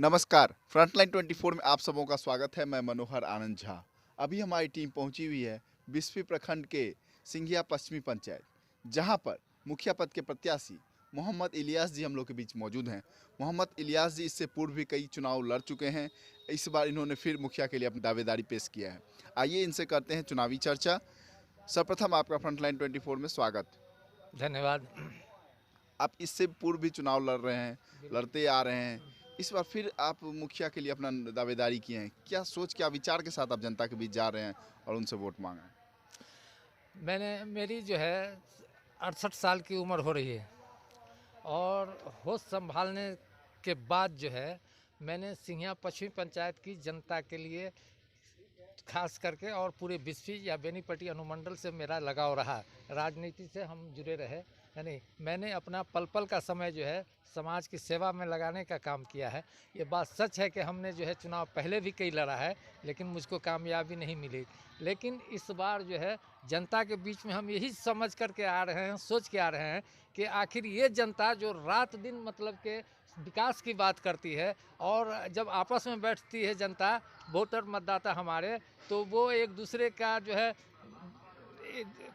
नमस्कार, फ्रंटलाइन 24 में आप सबों का स्वागत है। मैं मनोहर आनंद झा। अभी हमारी टीम पहुंची हुई है बिस्फी प्रखंड के सिंघिया पश्चिमी पंचायत, जहां पर मुखिया पद के प्रत्याशी मोहम्मद इलियास जी हम लोग के बीच मौजूद हैं। मोहम्मद इलियास जी इससे पूर्व भी कई चुनाव लड़ चुके हैं। इस बार इन्होंने फिर मुखिया के लिए अपनी दावेदारी पेश किया है। आइए इनसे करते हैं चुनावी चर्चा। सर्वप्रथम आपका फ्रंटलाइन 24 में स्वागत। धन्यवाद। आप इससे पूर्व भी चुनाव लड़ रहे हैं, लड़ते आ रहे हैं। इस बार फिर आप मुखिया के लिए अपना दावेदारी किए हैं। क्या सोच, क्या विचार के साथ आप जनता के बीच जा रहे हैं और उनसे वोट मांगा है? मेरी जो है 68 साल की उम्र हो रही है और होश संभालने के बाद जो है मैंने सिंघिया पश्चिमी पंचायत की जनता के लिए खास करके और पूरे बिस्फी या बेनीपट्टी अनुमंडल से मेरा लगाव रहा। राजनीति से हम जुड़े रहे, यानी मैंने अपना पल पल का समय जो है समाज की सेवा में लगाने का काम किया है। ये बात सच है कि हमने जो है चुनाव पहले भी कई लड़ा है, लेकिन मुझको कामयाबी नहीं मिली। लेकिन इस बार जो है जनता के बीच में हम यही समझ करके आ रहे हैं, सोच के आ रहे हैं कि आखिर ये जनता जो रात दिन मतलब के विकास की बात करती है, और जब आपस में बैठती है जनता, वोटर मतदाता हमारे, तो वो एक दूसरे का जो है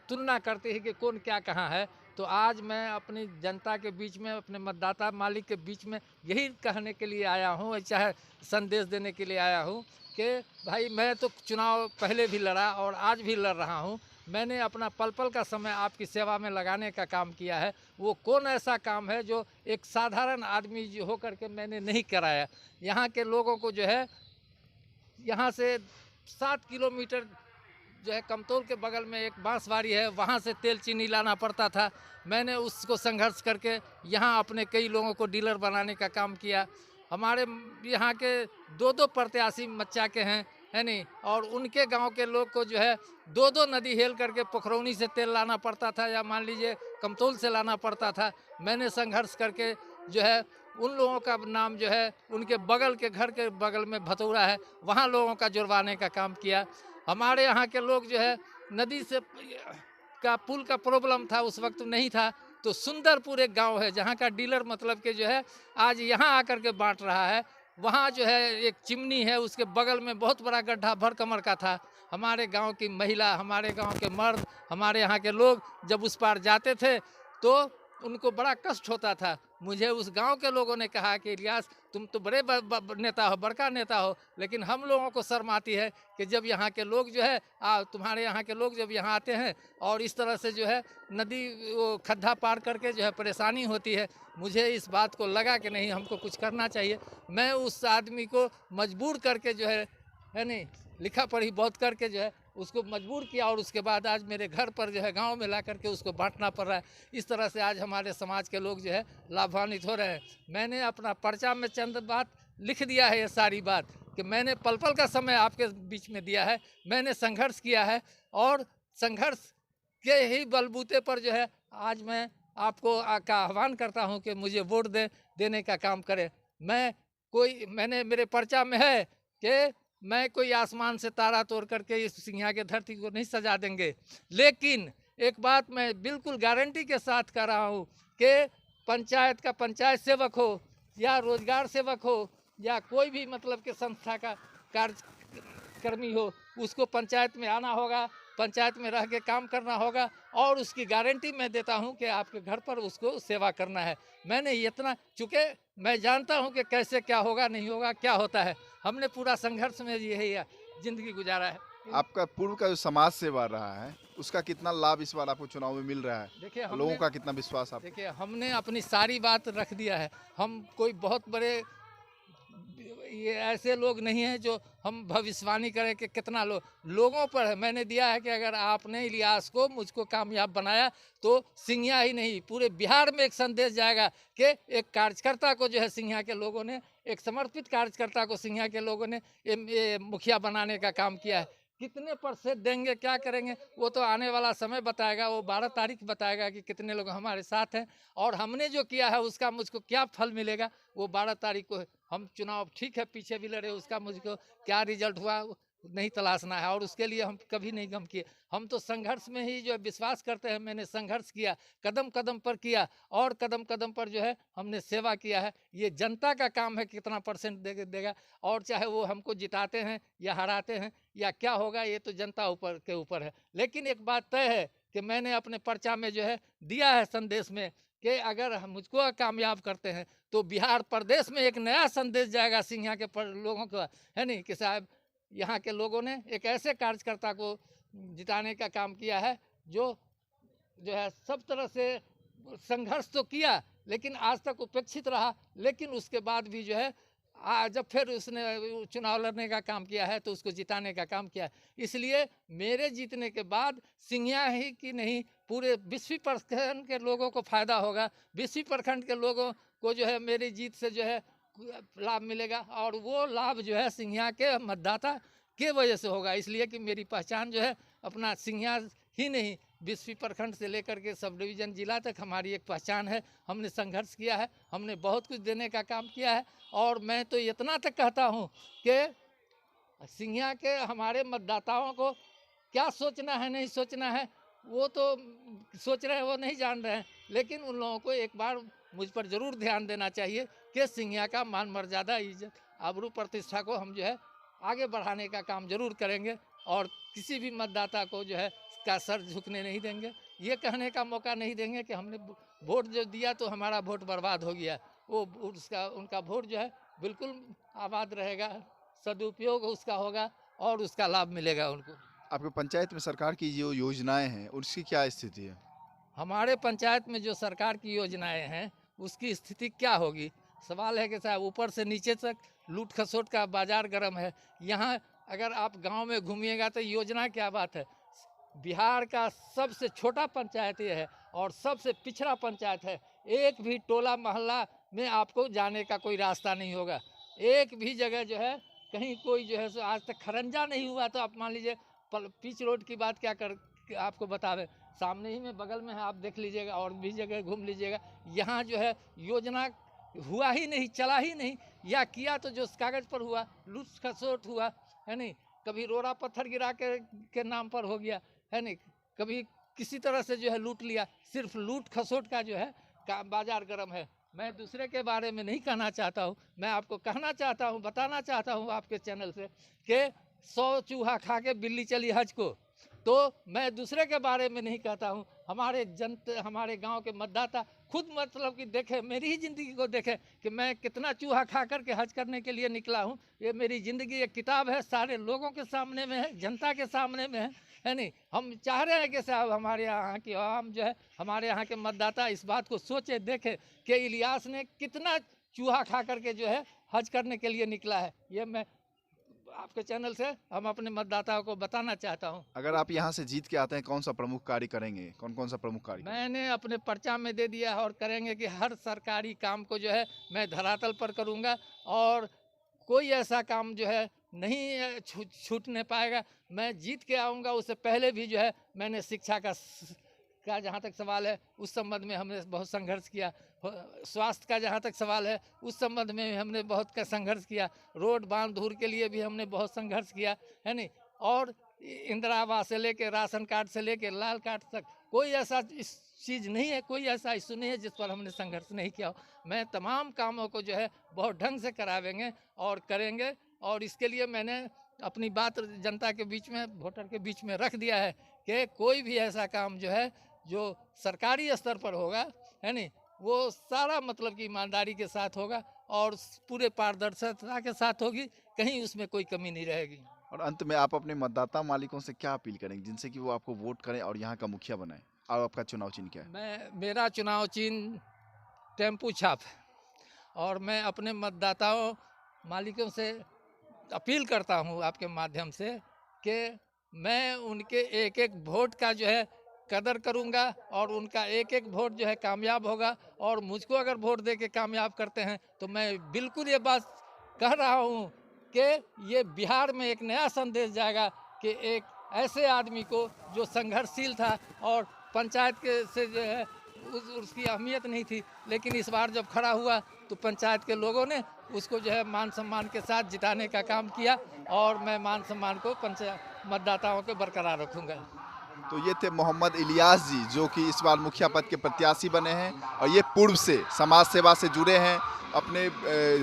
तुलना करती है कि कौन क्या कहाँ है। तो आज मैं अपनी जनता के बीच में, अपने मतदाता मालिक के बीच में यही कहने के लिए आया हूँ, चाहे संदेश देने के लिए आया हूँ कि भाई मैं तो चुनाव पहले भी लड़ा और आज भी लड़ रहा हूँ। मैंने अपना पल पल का समय आपकी सेवा में लगाने का काम किया है। वो कौन ऐसा काम है जो एक साधारण आदमी जो होकर के मैंने नहीं कराया। यहाँ के लोगों को जो है, यहाँ से 7 किलोमीटर जो है कमतौल के बगल में एक बांसबाड़ी है, वहाँ से तेल चीनी लाना पड़ता था। मैंने उसको संघर्ष करके यहाँ अपने कई लोगों को डीलर बनाने का काम किया। हमारे यहाँ के दो दो प्रत्याशी मच्चा के हैं, है नहीं, और उनके गांव के लोग को जो है दो दो नदी हेल करके पोखरौनी से तेल लाना पड़ता था, या मान लीजिए कमतौल से लाना पड़ता था। मैंने संघर्ष करके जो है उन लोगों का नाम जो है उनके बगल के घर के बगल में भतौरा है, वहाँ लोगों का जुड़वाने का काम किया। हमारे यहाँ के लोग जो है नदी से का पुल का प्रॉब्लम था, उस वक्त नहीं था, तो सुंदरपुर एक गांव है जहाँ का डीलर मतलब के जो है आज यहाँ आकर के बांट रहा है। वहाँ जो है एक चिमनी है, उसके बगल में बहुत बड़ा गड्ढा भर कमर का था। हमारे गांव की महिला, हमारे गांव के मर्द, हमारे यहाँ के लोग जब उस पार जाते थे तो उनको बड़ा कष्ट होता था। मुझे उस गांव के लोगों ने कहा कि इलियास तुम तो बड़े नेता हो, बड़का नेता हो, लेकिन हम लोगों को शर्म आती है कि जब यहाँ के लोग जो है तुम्हारे यहाँ के लोग जब यहाँ आते हैं और इस तरह से जो है नदी वो खड्डा पार करके जो है परेशानी होती है। मुझे इस बात को लगा कि नहीं, हमको कुछ करना चाहिए। मैं उस आदमी को मजबूर करके जो है नहीं, लिखा पढ़ी बहुत करके जो है उसको मजबूर किया, और उसके बाद आज मेरे घर पर जो है गांव में ला करके उसको बांटना पड़ रहा है। इस तरह से आज हमारे समाज के लोग जो है लाभान्वित हो रहे हैं। मैंने अपना पर्चा में चंद बात लिख दिया है, ये सारी बात कि मैंने पल पल का समय आपके बीच में दिया है, मैंने संघर्ष किया है, और संघर्ष के ही बलबूते पर जो है आज मैं आपको का आह्वान करता हूं कि मुझे वोट देने का काम करें। मैंने मेरे पर्चा में है कि मैं कोई आसमान से तारा तोड़ करके इस सिंघिया के धरती को नहीं सजा देंगे, लेकिन एक बात मैं बिल्कुल गारंटी के साथ कर रहा हूँ कि पंचायत का पंचायत सेवक हो या रोजगार सेवक हो या कोई भी मतलब के संस्था का कार्यकर्मी हो, उसको पंचायत में आना होगा, पंचायत में रह के काम करना होगा, और उसकी गारंटी मैं देता हूं कि आपके घर पर उसको सेवा करना है। मैंने इतना, चूँकि मैं जानता हूं कि कैसे क्या होगा, नहीं होगा, क्या होता है। हमने पूरा संघर्ष में यही जिंदगी गुजारा है। आपका पूर्व का जो समाज सेवा रहा है, उसका कितना लाभ इस बार आपको चुनाव में मिल रहा है? देखिए लोगों का कितना विश्वास आप? देखिए हमने अपनी सारी बात रख दिया है। हम कोई बहुत बड़े ये ऐसे लोग नहीं हैं जो हम भविष्यवाणी करें कि कितना लोगों पर है। मैंने दिया है कि अगर आपने इलियास को, मुझको कामयाब बनाया तो सिंघिया ही नहीं पूरे बिहार में एक संदेश जाएगा कि एक कार्यकर्ता को जो है सिंघिया के लोगों ने, एक समर्पित कार्यकर्ता को सिंघिया के लोगों ने ये मुखिया बनाने का काम किया है। कितने % देंगे, क्या करेंगे, वो तो आने वाला समय बताएगा। वो 12 तारीख बताएगा कि कितने लोग हमारे साथ हैं, और हमने जो किया है उसका मुझको क्या फल मिलेगा, वो 12 तारीख को है। हम चुनाव ठीक है पीछे भी लड़े, उसका मुझको क्या रिजल्ट हुआ नहीं तलाशना है और उसके लिए हम कभी नहीं गम किए। हम तो संघर्ष में ही जो है विश्वास करते हैं। मैंने संघर्ष किया, कदम कदम पर किया और कदम कदम पर जो है हमने सेवा किया है। ये जनता का काम है कितना परसेंट देगा, और चाहे वो हमको जिताते हैं या हराते हैं या क्या होगा, ये तो जनता के ऊपर है। लेकिन एक बात तय है कि मैंने अपने पर्चा में जो है दिया है संदेश में कि अगर हम मुझको कामयाब करते हैं तो बिहार प्रदेश में एक नया संदेश जाएगा सिंघिया के लोगों का, है नहीं कि साहब यहाँ के लोगों ने एक ऐसे कार्यकर्ता को जिताने का काम किया है जो है सब तरह से संघर्ष तो किया लेकिन आज तक उपेक्षित रहा। लेकिन उसके बाद भी जो है जब फिर उसने चुनाव लड़ने का काम किया है तो उसको जिताने का काम किया है। इसलिए मेरे जीतने के बाद सिंघिया ही की नहीं, पूरे 20वीं प्रखंड के लोगों को फ़ायदा होगा। 20वीं प्रखंड के लोगों को जो है मेरी जीत से जो है लाभ मिलेगा और वो लाभ जो है सिंघिया के मतदाता के वजह से होगा। इसलिए कि मेरी पहचान जो है अपना सिंघिया ही नहीं, 20वीं प्रखंड से लेकर के सब डिवीज़न जिला तक हमारी एक पहचान है। हमने संघर्ष किया है, हमने बहुत कुछ देने का काम किया है और मैं तो इतना तक कहता हूँ कि सिंघिया के हमारे मतदाताओं को क्या सोचना है नहीं सोचना है वो तो सोच रहे हैं, वो नहीं जान रहे हैं। लेकिन उन लोगों को एक बार मुझ पर ज़रूर ध्यान देना चाहिए कि सिंघिया का मान मर्यादा, इज्जत, आबरू, प्रतिष्ठा को हम जो है आगे बढ़ाने का काम जरूर करेंगे और किसी भी मतदाता को जो है का सर झुकने नहीं देंगे। ये कहने का मौका नहीं देंगे कि हमने वोट जो दिया तो हमारा वोट बर्बाद हो गया। वो उनका वोट जो है बिल्कुल आबाद रहेगा, सदुपयोग उसका होगा और उसका लाभ मिलेगा उनको। आपके पंचायत में सरकार की जो योजनाएं हैं उसकी क्या स्थिति है? हमारे पंचायत में जो सरकार की योजनाएं हैं उसकी स्थिति क्या होगी? सवाल है कि साहब ऊपर से नीचे तक लूट खसोट का बाजार गर्म है। यहाँ अगर आप गांव में घूमिएगा तो योजना क्या बात है। बिहार का सबसे छोटा पंचायत ये है और सबसे पिछड़ा पंचायत है। एक भी टोला मोहल्ला में आपको जाने का कोई रास्ता नहीं होगा। एक भी जगह जो है कहीं कोई जो है सो आज तक खरंजा नहीं हुआ। तो आप मान लीजिए पिच रोड की बात क्या कर आपको बतावे, सामने ही में बगल में है, आप देख लीजिएगा और भी जगह घूम लीजिएगा। यहाँ जो है योजना हुआ ही नहीं, चला ही नहीं, या किया तो जो कागज़ पर हुआ, लूट खसोट हुआ, है नहीं। कभी रोड़ा पत्थर गिरा के नाम पर हो गया, है नहीं। कभी किसी तरह से जो है लूट लिया। सिर्फ लूट खसोट का जो है बाजार गर्म है। मैं दूसरे के बारे में नहीं कहना चाहता हूँ, मैं आपको कहना चाहता हूँ, बताना चाहता हूँ आपके चैनल से कि 100 चूहा खा के बिल्ली चली हज को। तो मैं दूसरे के बारे में नहीं कहता हूँ। हमारे गांव के मतदाता खुद मतलब कि देखे, मेरी ही ज़िंदगी को देखे कि मैं कितना चूहा खा कर के हज करने के लिए निकला हूँ। ये मेरी ज़िंदगी एक किताब है, सारे लोगों के सामने में है, जनता के सामने में है नहीं। हम चाह रहे हैं कि साहब हमारे यहाँ की आवाम जो है, हमारे यहाँ के मतदाता इस बात को सोचे, देखे कि इलियास ने कितना चूहा खा करके जो है हज करने के लिए निकला है। ये मैं आपके चैनल से हम अपने मतदाताओं को बताना चाहता हूं। अगर आप यहां से जीत के आते हैं कौन सा प्रमुख कार्य करेंगे? कौन कौन सा प्रमुख कार्य? मैंने अपने पर्चा में दे दिया है और करेंगे कि हर सरकारी काम को जो है मैं धरातल पर करूंगा और कोई ऐसा काम जो है नहीं छूटने पाएगा। मैं जीत के आऊँगा। उससे पहले भी जो है मैंने शिक्षा का जहाँ तक सवाल है उस संबंध में हमने बहुत संघर्ष किया। स्वास्थ्य का जहाँ तक सवाल है उस संबंध में हमने बहुत का संघर्ष किया। रोड बांध धूर के लिए भी हमने बहुत संघर्ष किया, है नहीं। और इंदिरा आवास से लेके राशन कार्ड से लेके लाल कार्ड तक कोई ऐसा चीज़ नहीं है, कोई ऐसा इशू नहीं है जिस पर हमने संघर्ष नहीं किया हो। मैं तमाम कामों को जो है बहुत ढंग से करावेंगे और करेंगे और इसके लिए मैंने अपनी बात जनता के बीच में, वोटर के बीच में रख दिया है कि कोई भी ऐसा काम जो है जो सरकारी स्तर पर होगा, है नहीं, वो सारा मतलब कि ईमानदारी के साथ होगा और पूरे पारदर्शिता के साथ होगी, कहीं उसमें कोई कमी नहीं रहेगी। और अंत में आप अपने मतदाता मालिकों से क्या अपील करेंगे जिनसे कि वो आपको वोट करें और यहाँ का मुखिया बनाएं? और आपका चुनाव चिन्ह क्या है? मेरा चुनाव चिन्ह टेम्पू छाप है और मैं अपने मतदाताओं मालिकों से अपील करता हूँ आपके माध्यम से कि मैं उनके एक एक वोट का जो है कदर करूंगा और उनका एक एक वोट जो है कामयाब होगा। और मुझको अगर वोट दे के कामयाब करते हैं तो मैं बिल्कुल ये बात कह रहा हूँ कि ये बिहार में एक नया संदेश जाएगा कि एक ऐसे आदमी को जो संघर्षशील था और पंचायत के से जो है उसकी अहमियत नहीं थी, लेकिन इस बार जब खड़ा हुआ तो पंचायत के लोगों ने उसको जो है मान सम्मान के साथ जिताने का काम किया, और मैं मान सम्मान को पंचायत मतदाताओं के बरकरार रखूँगा। तो ये थे मोहम्मद इलियास जी, जो कि इस बार मुखिया पद के प्रत्याशी बने हैं, और ये पूर्व से समाज सेवा से जुड़े हैं। अपने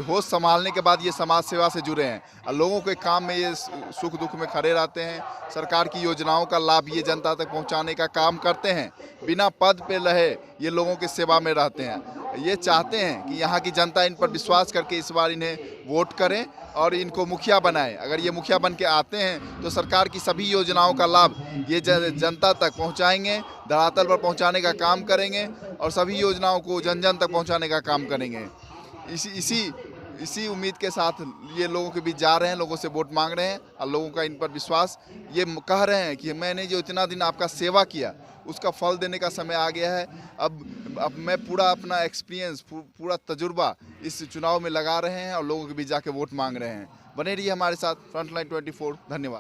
होश संभालने के बाद ये समाज सेवा से जुड़े हैं और लोगों के काम में ये सुख दुख में खड़े रहते हैं। सरकार की योजनाओं का लाभ ये जनता तक पहुंचाने का काम करते हैं। बिना पद पे रहे ये लोगों की सेवा में रहते हैं। ये चाहते हैं कि यहाँ की जनता इन पर विश्वास करके इस बार इन्हें वोट करें और इनको मुखिया बनाएं। अगर ये मुखिया बन के आते हैं तो सरकार की सभी योजनाओं का लाभ ये जनता तक पहुंचाएंगे, धरातल पर पहुंचाने का काम करेंगे और सभी योजनाओं को जन जन तक पहुंचाने का काम करेंगे। इसी उम्मीद के साथ ये लोगों के बीच जा रहे हैं, लोगों से वोट मांग रहे हैं और लोगों का इन पर विश्वास, ये कह रहे हैं कि मैंने जो इतना दिन आपका सेवा किया उसका फल देने का समय आ गया है। अब मैं पूरा अपना एक्सपीरियंस, पूरा तजुर्बा इस चुनाव में लगा रहे हैं और लोगों के बीच जाके वोट मांग रहे हैं। बने रहिए हमारे साथ फ्रंटलाइन 24। धन्यवाद।